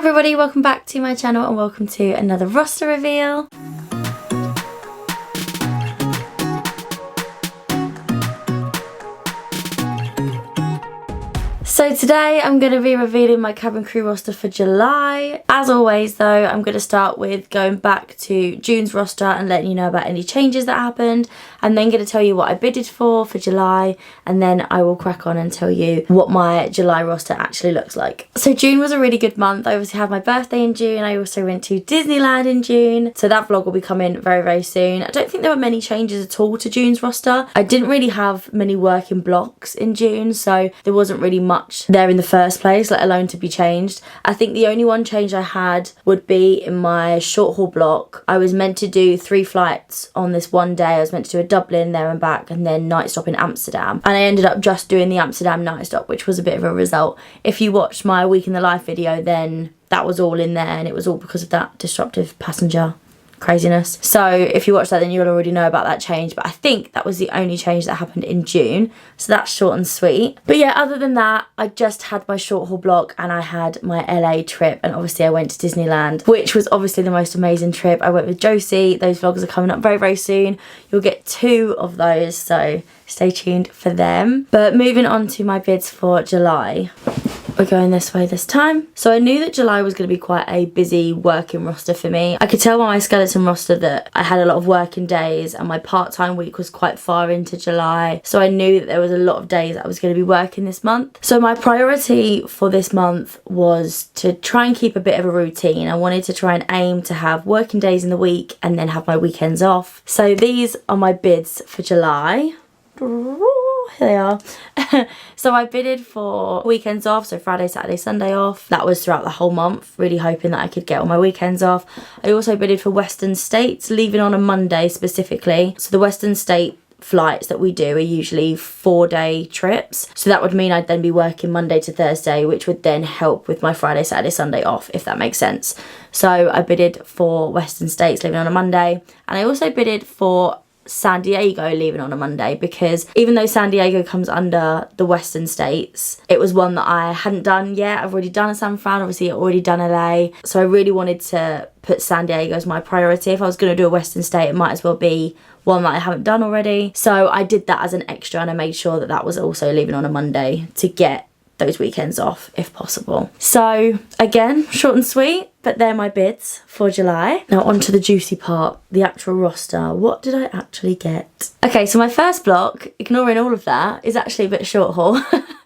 everybody, welcome back to my channel and welcome to another roster reveal. So today I'm going to be revealing my cabin crew roster for July. As always though, I'm going to start with going back to June's roster and letting you know about any changes that happened. I'm then going to tell you what I bidded for July, and then I will crack on and tell you what my July roster actually looks like. So June was a really good month. I obviously had my birthday in June. I also went to Disneyland in June. So that vlog will be coming very, very soon. I don't think there were many changes at all to June's roster. I didn't really have many working blocks in June, so there wasn't really much there in the first place, let alone to be changed. I think the only one change I had would be in my short haul block. I was meant to do 3 flights on this one day. I was meant to do a Dublin there and back and then night stop in Amsterdam, and I ended up just doing the Amsterdam night stop, which was a bit of a result. If you watched my week in the life video, then that was all in there, and it was all because of that disruptive passenger craziness. So if you watch that, then you'll already know about that change, but I think that was the only change that happened in June, so that's short and sweet. But yeah, other than that, I just had my short haul block and I had my LA trip, and obviously I went to Disneyland, which was obviously the most amazing trip. I went with Josie. Those vlogs are coming up very, very soon. You'll get 2 of those, so stay tuned for them. But moving on to my bids for July. We're going this way this time. So I knew that July was going to be quite a busy working roster for me. I could tell by my skeleton roster that I had a lot of working days, and my part-time week was quite far into July. So I knew that there was a lot of days that I was going to be working this month. So my priority for this month was to try and keep a bit of a routine. I wanted to try and aim to have working days in the week and then have my weekends off. So these are my bids for July. Here they are. So I bidded for weekends off, so Friday, Saturday, Sunday off. That was throughout the whole month, really hoping that I could get all my weekends off. I also bidded for Western States, leaving on a Monday specifically. So the Western State flights that we do are usually 4-day trips, so that would mean I'd then be working Monday to Thursday, which would then help with my Friday, Saturday, Sunday off, if that makes sense. So I bidded for Western States, leaving on a Monday, and I also bidded for San Diego, leaving on a Monday, because even though San Diego comes under the Western States, it was one that I hadn't done yet. I've already done a San Fran, obviously I've already done LA, so I really wanted to put San Diego as my priority. If I was going to do a Western State, it might as well be one that I haven't done already. So I did that as an extra, and I made sure that that was also leaving on a Monday to get those weekends off if possible. So again, short and sweet, but they're my bids for July. Now on to the juicy part, the actual roster. What did I actually get? Okay, so my first block, ignoring all of that, is actually a bit short haul.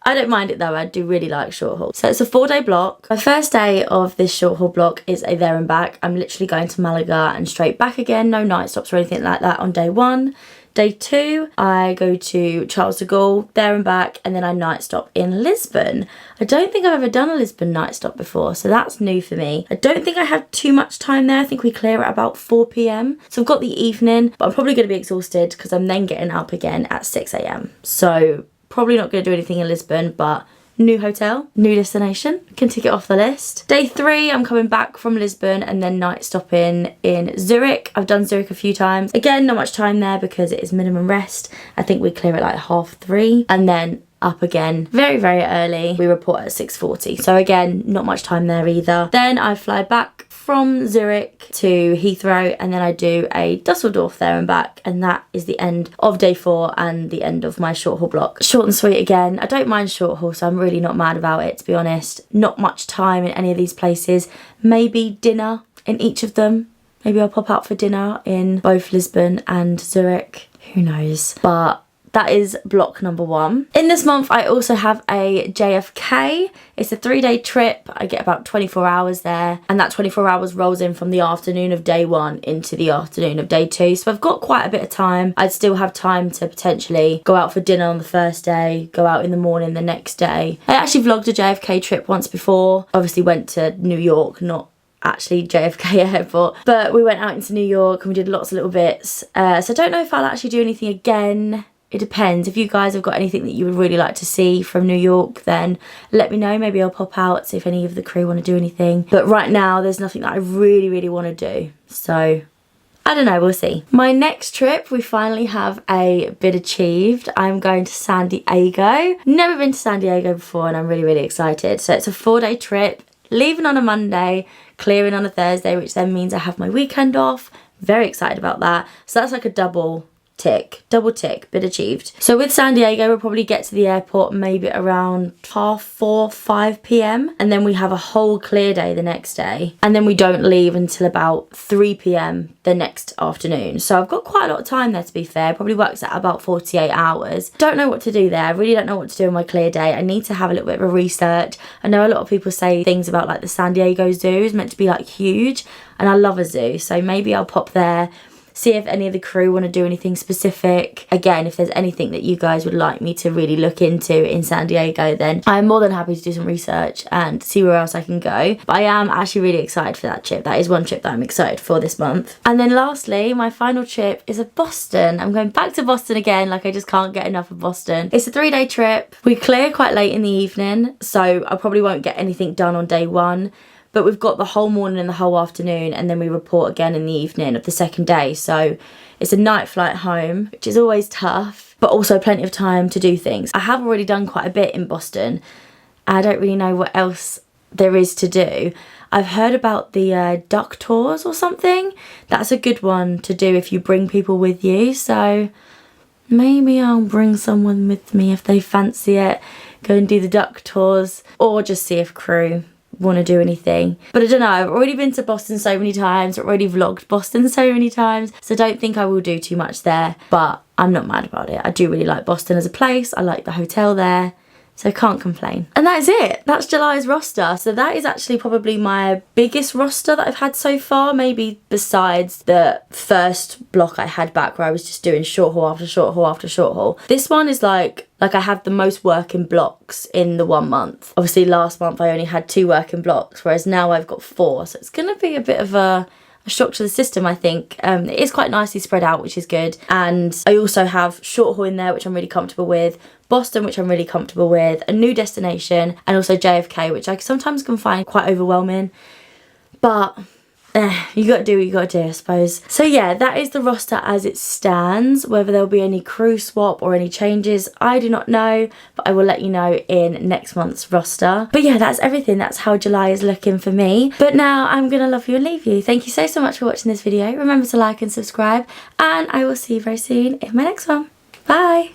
I don't mind it though, I do really like short haul. So it's a 4-day block. My first day of this short haul block is a there and back. I'm literally going to Malaga and straight back again, no night stops or anything like that on day 1. Day 2, I go to Charles de Gaulle, there and back, and then I night stop in Lisbon. I don't think I've ever done a Lisbon night stop before, so that's new for me. I don't think I have too much time there. I think we clear at about 4 PM. So I've got the evening, but I'm probably going to be exhausted because I'm then getting up again at 6 AM. So probably not going to do anything in Lisbon, but new hotel, new destination, can tick it off the list. Day 3, I'm coming back from Lisbon and then night stopping in Zurich. I've done Zurich a few times. Again, not much time there because it is minimum rest. I think we clear at like 3:30 and then up again very, very early. We report at 6:40. So again, not much time there either. Then I fly back from Zurich to Heathrow, and then I do a Dusseldorf there and back, and that is the end of day 4 and the end of my short haul block. Short and sweet again. I don't mind short haul, so I'm really not mad about it, to be honest. Not much time in any of these places. Maybe dinner in each of them. Maybe I'll pop out for dinner in both Lisbon and Zurich. Who knows? But that is block number 1. In this month, I also have a JFK. It's a 3-day trip. I get about 24 hours there, and that 24 hours rolls in from the afternoon of day 1 into the afternoon of day 2. So I've got quite a bit of time. I'd still have time to potentially go out for dinner on the first day, go out in the morning the next day. I actually vlogged a JFK trip once before. Obviously went to New York, not actually JFK airport, but we went out into New York and we did lots of little bits. So I don't know if I'll actually do anything again. It depends. If you guys have got anything that you would really like to see from New York, then let me know. Maybe I'll pop out, see if any of the crew want to do anything. But right now, there's nothing that I really, really want to do. So I don't know, we'll see. My next trip, we finally have a bid achieved. I'm going to San Diego. Never been to San Diego before, and I'm really, really excited. So it's a 4-day trip. leaving on a Monday, clearing on a Thursday, which then means I have my weekend off. Very excited about that. So that's like a double tick, bit achieved. So with San Diego, we'll probably get to the airport maybe around 4:30, 5 p.m. and then we have a whole clear day the next day, and then we don't leave until about 3 p.m. the next afternoon. So I've got quite a lot of time there, to be fair. Probably works out about 48 hours. Don't know what to do there. I really don't know what to do on my clear day. I need to have a little bit of a research. I know a lot of people say things about like the San Diego zoo is meant to be like huge, and I love a zoo, so maybe I'll pop there, see if any of the crew want to do anything specific. Again, if there's anything that you guys would like me to really look into in San Diego, then I'm more than happy to do some research and see where else I can go. But I am actually really excited for that trip. That is one trip that I'm excited for this month. And then lastly, my final trip is Boston. I'm going back to Boston again, like I just can't get enough of Boston. It's a 3-day trip. We clear quite late in the evening, so I probably won't get anything done on day one. But we've got the whole morning and the whole afternoon, and then we report again in the evening of the second day. So it's a night flight home, which is always tough, but also plenty of time to do things. I have already done quite a bit in Boston. I don't really know what else there is to do. I've heard about the duck tours or something. That's a good one to do if you bring people with you. So maybe I'll bring someone with me if they fancy it. Go and do the duck tours, or just see if crew want to do anything. But I don't know, I've already been to Boston so many times, already vlogged Boston so many times, so I don't think I will do too much there, but I'm not mad about it. I do really like Boston as a place. I like the hotel there, so I can't complain. And that is it. That's July's roster. So that is actually probably my biggest roster that I've had so far, maybe besides the first block I had back where I was just doing short haul after short haul after short haul. This one is like I have the most work in blocks in the 1 month. Obviously last month I only had 2 work in blocks, whereas now I've got 4. So it's going to be a bit of a shock to the system, I think. It is quite nicely spread out, which is good. And I also have short haul in there, which I'm really comfortable with. Boston, which I'm really comfortable with. A new destination, and also JFK, which I sometimes can find quite overwhelming. But you gotta do what you gotta do, I suppose. So yeah, that is the roster as it stands. Whether there'll be any crew swap or any changes, I do not know, but I will let you know in next month's roster. But yeah, that's everything. That's how July is looking for me. But now I'm gonna love you and leave you. Thank you so much for watching this video. Remember to like and subscribe, and I will see you very soon in my next one. Bye.